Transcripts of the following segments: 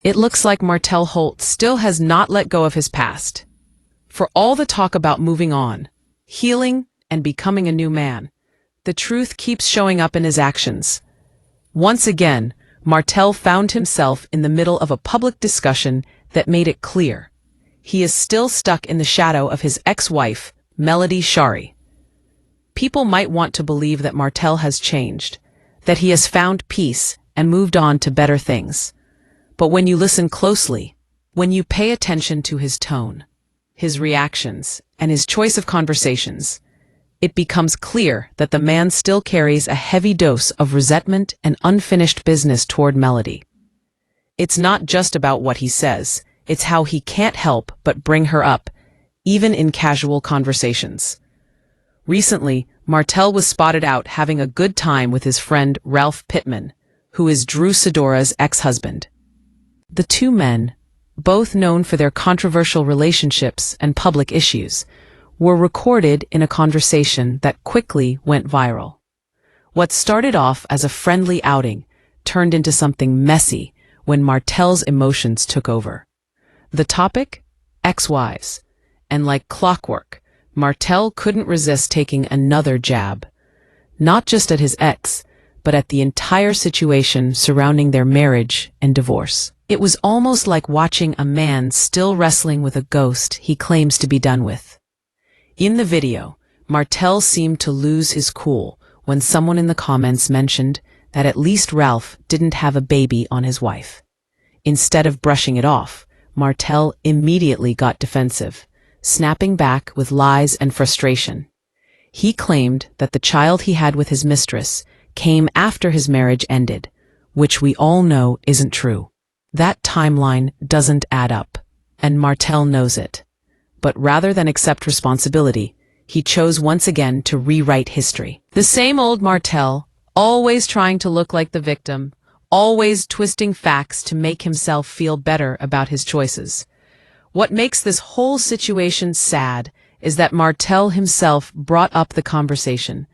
It looks like Martell Holt still has not let go of his past. For all the talk about moving on, healing, and becoming a new man, the truth keeps showing up in his actions. Once again, Martell found himself in the middle of a public discussion that made it clear he is still stuck in the shadow of his ex-wife, Melody Shari. People might want to believe that Martell has changed, that he has found peace and moved on to better things. But when you listen closely, when you pay attention to his tone, his reactions, and his choice of conversations, it becomes clear that the man still carries a heavy dose of resentment and unfinished business toward Melody. It's not just about what he says, it's how he can't help but bring her up, even in casual conversations. Recently, Martell was spotted out having a good time with his friend Ralph Pittman, who is Drew Sidora's ex-husband. The two men, both known for their controversial relationships and public issues, were recorded in a conversation that quickly went viral. What started off as a friendly outing turned into something messy when Martell's emotions took over. The topic? Ex-wives. And like clockwork, Martell couldn't resist taking another jab. Not just at his ex, but at the entire situation surrounding their marriage and divorce. It was almost like watching a man still wrestling with a ghost he claims to be done with. In the video, Martell seemed to lose his cool when someone in the comments mentioned that at least Ralph didn't have a baby on his wife. Instead of brushing it off, Martell immediately got defensive, snapping back with lies and frustration. He claimed that the child he had with his mistress came after his marriage ended, which we all know isn't true. That timeline doesn't add up, and Martell knows it. But rather than accept responsibility, he chose once again to rewrite history. The same old Martell, always trying to look like the victim, always twisting facts to make himself feel better about his choices. What makes this whole situation sad is that Martell himself brought up the conversation.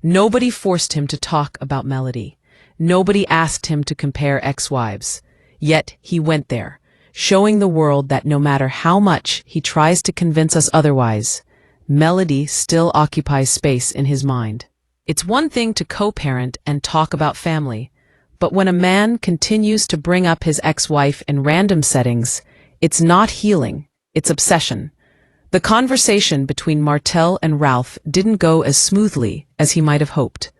Nobody forced him to talk about Melody. Nobody asked him to compare ex-wives. Yet he went there, showing the world that no matter how much he tries to convince us otherwise, Melody still occupies space in his mind. It's one thing to co-parent and talk about family, but when a man continues to bring up his ex-wife in random settings, it's not healing, it's obsession. The conversation between Martell and Ralph didn't go as smoothly as he might have hoped.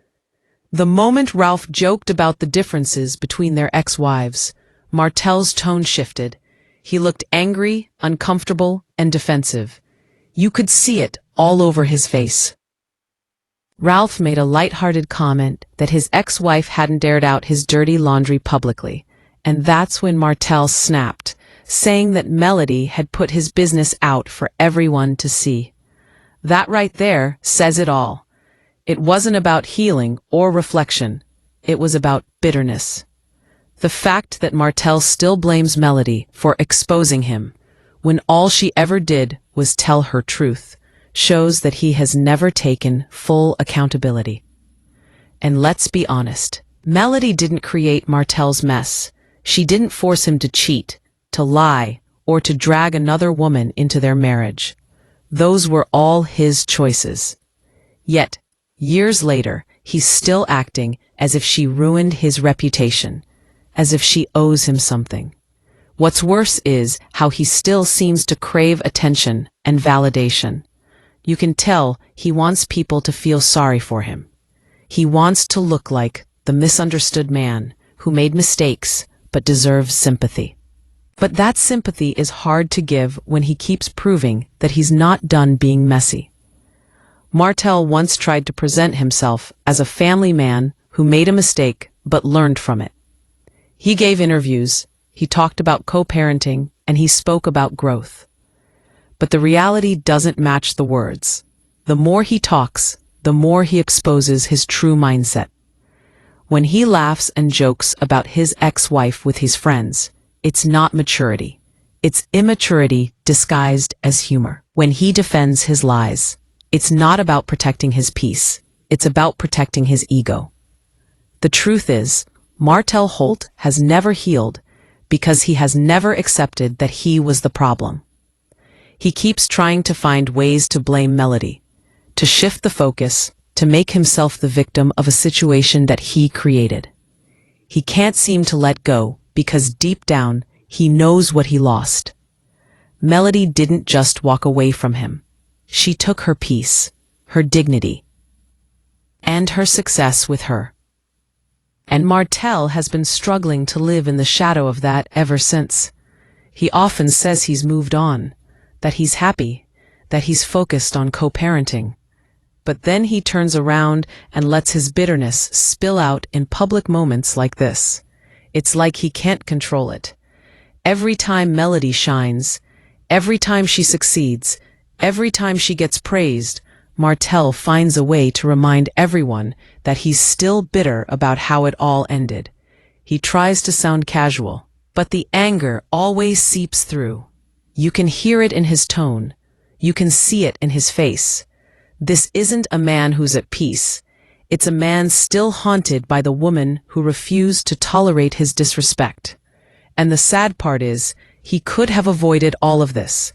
The moment Ralph joked about the differences between their ex-wives, Martell's tone shifted. He looked angry, uncomfortable, and defensive. You could see it all over his face. Ralph made a light-hearted comment that his ex-wife hadn't aired out his dirty laundry publicly, and that's when Martell snapped, saying that Melody had put his business out for everyone to see. That right there says it all. It wasn't about healing or reflection. It was about bitterness. The fact that Martell still blames Melody for exposing him, when all she ever did was tell her truth, shows that he has never taken full accountability. And let's be honest, Melody didn't create Martell's mess. She didn't force him to cheat, to lie, or to drag another woman into their marriage. Those were all his choices. Yet, years later, he's still acting as if she ruined his reputation, as if she owes him something. What's worse is how he still seems to crave attention and validation. You can tell he wants people to feel sorry for him. He wants to look like the misunderstood man who made mistakes but deserves sympathy. But that sympathy is hard to give when he keeps proving that he's not done being messy. Martell once tried to present himself as a family man who made a mistake but learned from it. He gave interviews, he talked about co-parenting, and he spoke about growth. But the reality doesn't match the words. The more he talks, the more he exposes his true mindset. When he laughs and jokes about his ex-wife with his friends, it's not maturity. It's immaturity disguised as humor. When he defends his lies, it's not about protecting his peace. It's about protecting his ego. The truth is, Martell Holt has never healed because he has never accepted that he was the problem. He keeps trying to find ways to blame Melody, to shift the focus, to make himself the victim of a situation that he created. He can't seem to let go because deep down, he knows what he lost. Melody didn't just walk away from him. She took her peace, her dignity, and her success with her. And Martell has been struggling to live in the shadow of that ever since. He often says he's moved on, that he's happy, that he's focused on co-parenting. But then he turns around and lets his bitterness spill out in public moments like this. It's like he can't control it. Every time Melody shines, every time she succeeds, every time she gets praised, Martell finds a way to remind everyone that he's still bitter about how it all ended. He tries to sound casual, but the anger always seeps through. You can hear it in his tone. You can see it in his face. This isn't a man who's at peace. It's a man still haunted by the woman who refused to tolerate his disrespect. And the sad part is, he could have avoided all of this.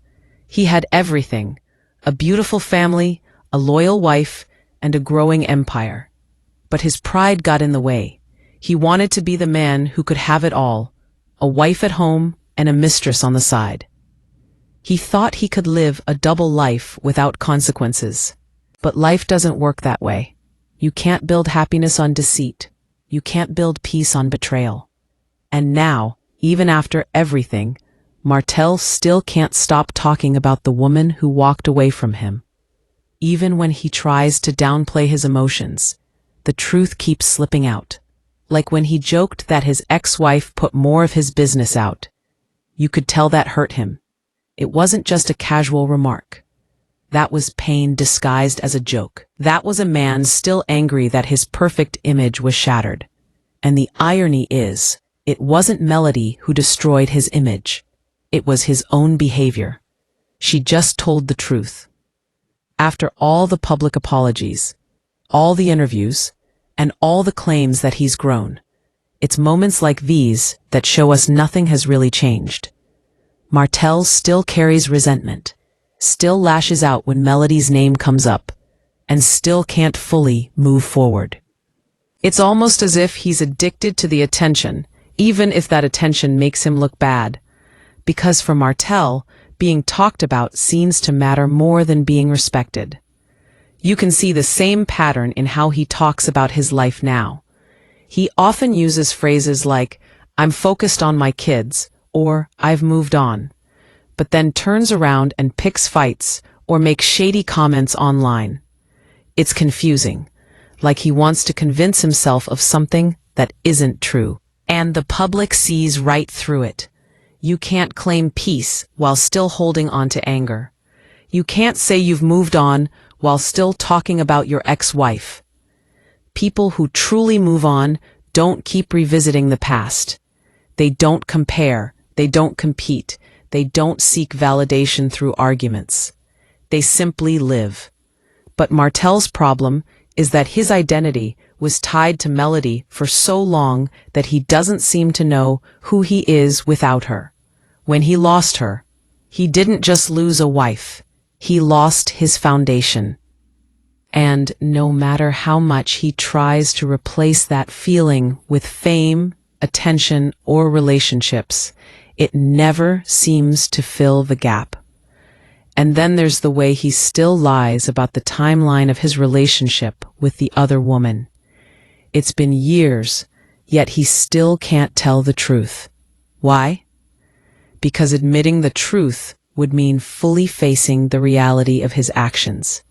He had everything: a beautiful family, a loyal wife, and a growing empire. But his pride got in the way. He wanted to be the man who could have it all: a wife at home and a mistress on the side. He thought he could live a double life without consequences. But life doesn't work that way. You can't build happiness on deceit. You can't build peace on betrayal. And now, even after everything, Martell still can't stop talking about the woman who walked away from him. Even when he tries to downplay his emotions, the truth keeps slipping out. Like when he joked that his ex-wife put more of his business out. You could tell that hurt him. It wasn't just a casual remark. That was pain disguised as a joke. That was a man still angry that his perfect image was shattered. And the irony is, it wasn't Melody who destroyed his image. It was his own behavior. She just told the truth. After all the public apologies, all the interviews, and all the claims that he's grown, it's moments like these that show us nothing has really changed. Martell still carries resentment, still lashes out when Melody's name comes up, and still can't fully move forward. It's almost as if he's addicted to the attention, even if that attention makes him look bad. Because for Martell, being talked about seems to matter more than being respected. You can see the same pattern in how he talks about his life now. He often uses phrases like, "I'm focused on my kids," or "I've moved on," but then turns around and picks fights or makes shady comments online. It's confusing, like he wants to convince himself of something that isn't true. And the public sees right through it. You can't claim peace while still holding on to anger. You can't say you've moved on while still talking about your ex-wife. People who truly move on don't keep revisiting the past. They don't compare. They don't compete. They don't seek validation through arguments. They simply live. But Martell's problem is that his identity was tied to Melody for so long that he doesn't seem to know who he is without her. When he lost her, he didn't just lose a wife. He lost his foundation. And no matter how much he tries to replace that feeling with fame, attention, or relationships, it never seems to fill the gap. And then there's the way he still lies about the timeline of his relationship with the other woman. It's been years, yet he still can't tell the truth. Why? Because admitting the truth would mean fully facing the reality of his actions.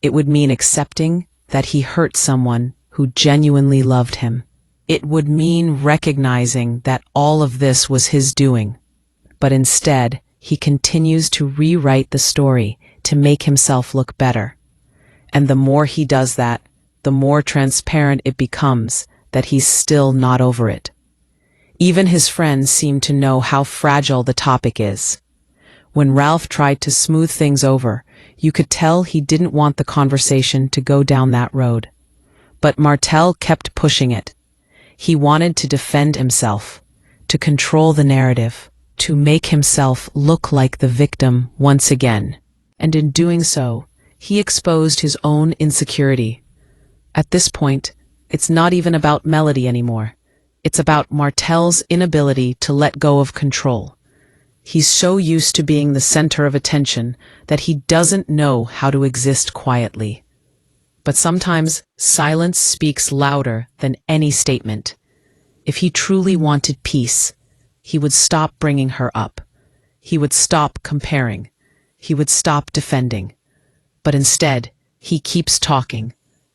It would mean accepting that he hurt someone who genuinely loved him. It would mean recognizing that all of this was his doing. But instead, he continues to rewrite the story to make himself look better. And the more he does that, the more transparent it becomes that he's still not over it. Even his friends seem to know how fragile the topic is. When Ralph tried to smooth things over, you could tell he didn't want the conversation to go down that road. But Martell kept pushing it. He wanted to defend himself, to control the narrative, to make himself look like the victim once again. And in doing so, he exposed his own insecurity. At this point, it's not even about Melody anymore. It's about Martell's inability to let go of control. He's so used to being the center of attention that he doesn't know how to exist quietly. But sometimes silence speaks louder than any statement. If he truly wanted peace, he would stop bringing her up. He would stop comparing. He would stop defending. But instead, he keeps talking.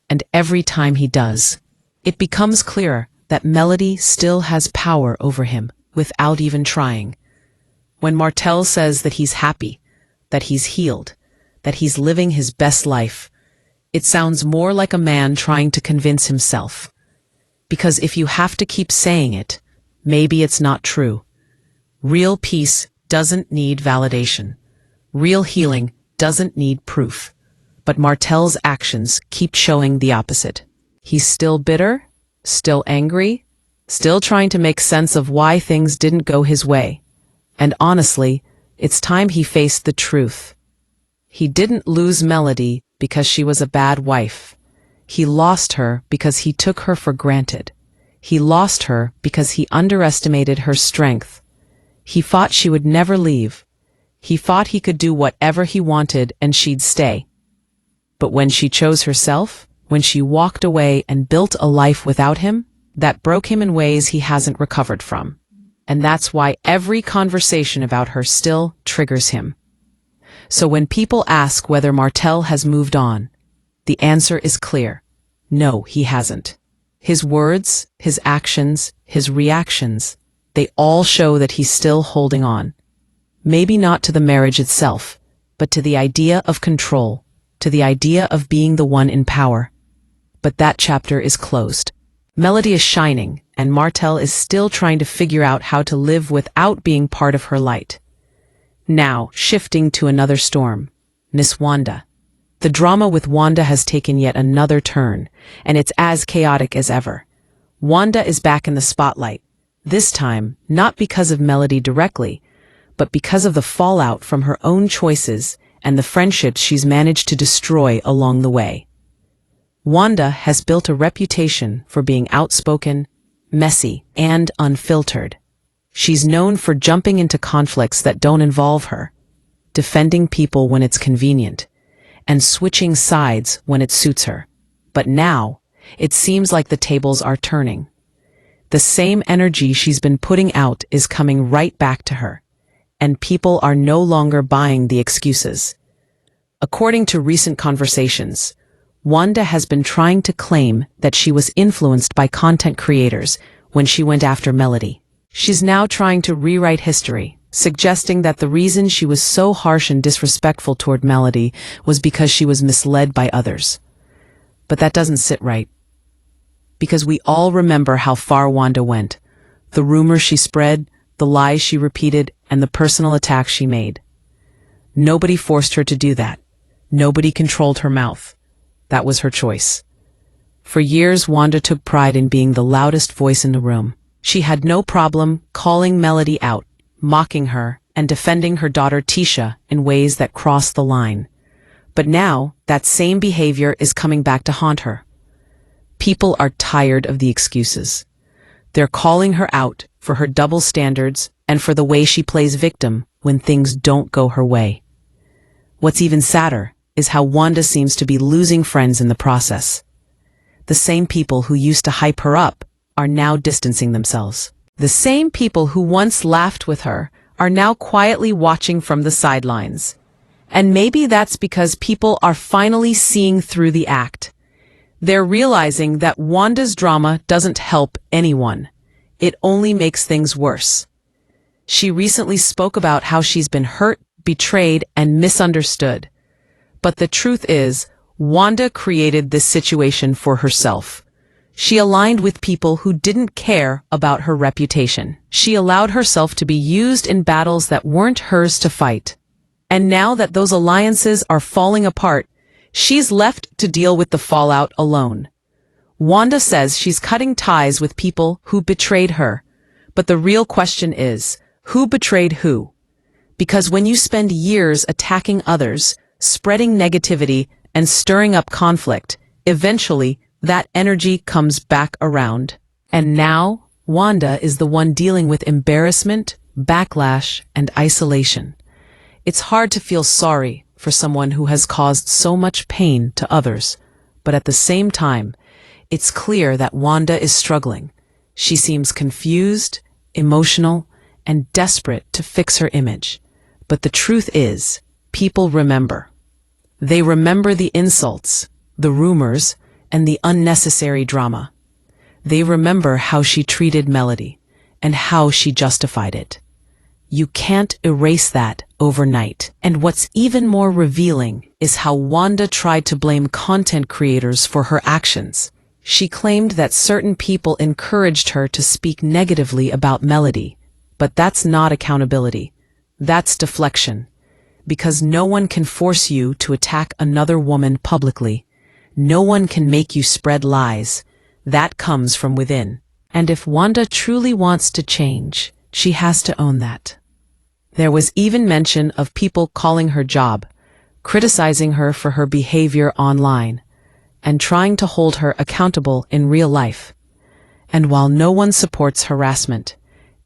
And every time he does, it becomes clearer that Melody still has power over him without even trying. When Martell says that he's happy, that he's healed, that he's living his best life, it sounds more like a man trying to convince himself. Because if you have to keep saying it, maybe it's not true. Real peace doesn't need validation. Real healing doesn't need proof. But Martell's actions keep showing the opposite. He's still bitter, still angry, still trying to make sense of why things didn't go his way. And honestly, it's time he faced the truth. He didn't lose Melody because she was a bad wife. He lost her because he took her for granted. He lost her because he underestimated her strength. He thought she would never leave. He thought he could do whatever he wanted and she'd stay. But when she chose herself, when she walked away and built a life without him, that broke him in ways he hasn't recovered from. And that's why every conversation about her still triggers him. So when people ask whether Martell has moved on, the answer is clear. No, he hasn't. His words, his actions, his reactions, they all show that he's still holding on. Maybe not to the marriage itself, but to the idea of control, to the idea of being the one in power. But that chapter is closed. Melody is shining, and Martell is still trying to figure out how to live without being part of her light. Now, shifting to another storm, Miss Wanda. The drama with Wanda has taken yet another turn, and it's as chaotic as ever. Wanda is back in the spotlight, this time not because of Melody directly, but because of the fallout from her own choices and the friendships she's managed to destroy along the way. Wanda has built a reputation for being outspoken, messy, and unfiltered. She's known for jumping into conflicts that don't involve her, defending people when it's convenient, and switching sides when it suits her. But now, it seems like the tables are turning. The same energy she's been putting out is coming right back to her, and people are no longer buying the excuses. According to recent conversations, Wanda has been trying to claim that she was influenced by content creators when she went after Melody. She's now trying to rewrite history, suggesting that the reason she was so harsh and disrespectful toward Melody was because she was misled by others. But that doesn't sit right. Because we all remember how far Wanda went, the rumors she spread, the lies she repeated, and the personal attacks she made. Nobody forced her to do that. Nobody controlled her mouth. That was her choice. For years, Wanda took pride in being the loudest voice in the room. She had no problem calling Melody out, mocking her, and defending her daughter Tisha in ways that crossed the line. But now, that same behavior is coming back to haunt her. People are tired of the excuses. They're calling her out for her double standards and for the way she plays victim when things don't go her way. What's even sadder is how Wanda seems to be losing friends in the process. The same people who used to hype her up are now distancing themselves. The same people who once laughed with her are now quietly watching from the sidelines. And maybe that's because people are finally seeing through the act. They're realizing that Wanda's drama doesn't help anyone. It only makes things worse. She recently spoke about how she's been hurt, betrayed, and misunderstood. But the truth is, Wanda created this situation for herself. She aligned with people who didn't care about her reputation. She allowed herself to be used in battles that weren't hers to fight. And now that those alliances are falling apart, she's left to deal with the fallout alone. Wanda says she's cutting ties with people who betrayed her, But the real question is, who betrayed who? Because when you spend years attacking others, spreading negativity, and stirring up conflict, eventually that energy comes back around. And now, Wanda is the one dealing with embarrassment, backlash, and isolation. It's hard to feel sorry for someone who has caused so much pain to others, but at the same time, it's clear that Wanda is struggling. She seems confused, emotional, and desperate to fix her image. But the truth is, people remember. They remember the insults, the rumors, and the unnecessary drama. They remember how she treated Melody, and how she justified it. You can't erase that overnight. And what's even more revealing is how Wanda tried to blame content creators for her actions. She claimed that certain people encouraged her to speak negatively about Melody, but that's not accountability. That's deflection. Because no one can force you to attack another woman publicly. No one can make you spread lies. That comes from within. And if Wanda truly wants to change, she has to own that. There was even mention of people calling her job, criticizing her for her behavior online, and trying to hold her accountable in real life. And while no one supports harassment,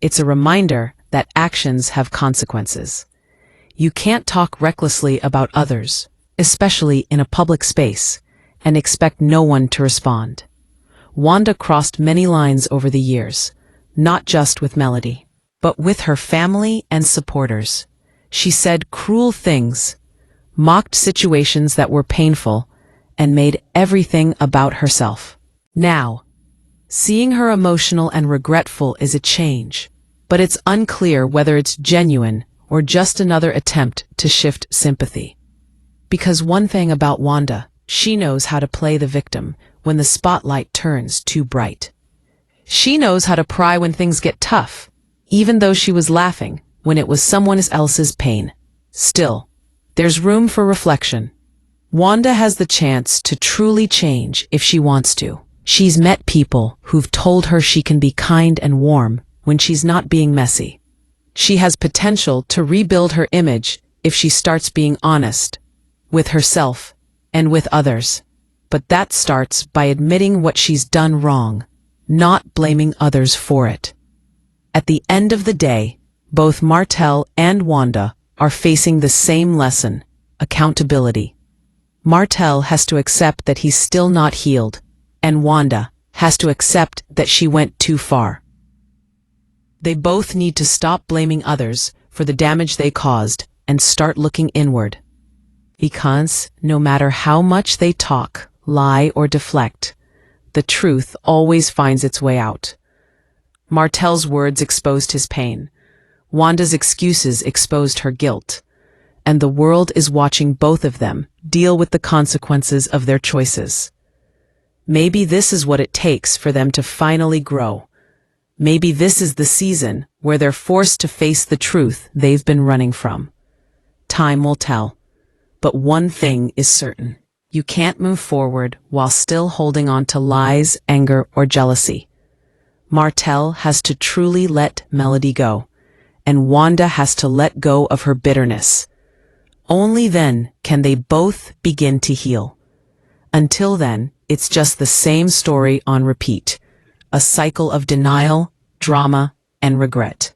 it's a reminder that actions have consequences. You can't talk recklessly about others, especially in a public space, and expect no one to respond. Wanda crossed many lines over the years, not just with Melody, but with her family and supporters. She said cruel things, mocked situations that were painful, and made everything about herself. Now, seeing her emotional and regretful is a change, but it's unclear whether it's genuine or just another attempt to shift sympathy. Because one thing about Wanda, she knows how to play the victim when the spotlight turns too bright. She knows how to pry when things get tough, even though she was laughing when it was someone else's pain. Still, there's room for reflection. Wanda has the chance to truly change if she wants to. She's met people who've told her she can be kind and warm when she's not being messy. She has potential to rebuild her image if she starts being honest with herself and with others. But that starts by admitting what she's done wrong, not blaming others for it. At the end of the day, both Martell and Wanda are facing the same lesson: accountability. Martell has to accept that he's still not healed, and Wanda has to accept that she went too far. They both need to stop blaming others for the damage they caused and start looking inward. Because no matter how much they talk, lie, or deflect, the truth always finds its way out. Martell's words exposed his pain. Wanda's excuses exposed her guilt. And the world is watching both of them deal with the consequences of their choices. Maybe this is what it takes for them to finally grow. Maybe this is the season where they're forced to face the truth they've been running from. Time will tell. But one thing is certain. You can't move forward while still holding on to lies, anger, or jealousy. Martell has to truly let Melody go, and Wanda has to let go of her bitterness. Only then can they both begin to heal. Until then, it's just the same story on repeat. A cycle of denial, drama, and regret.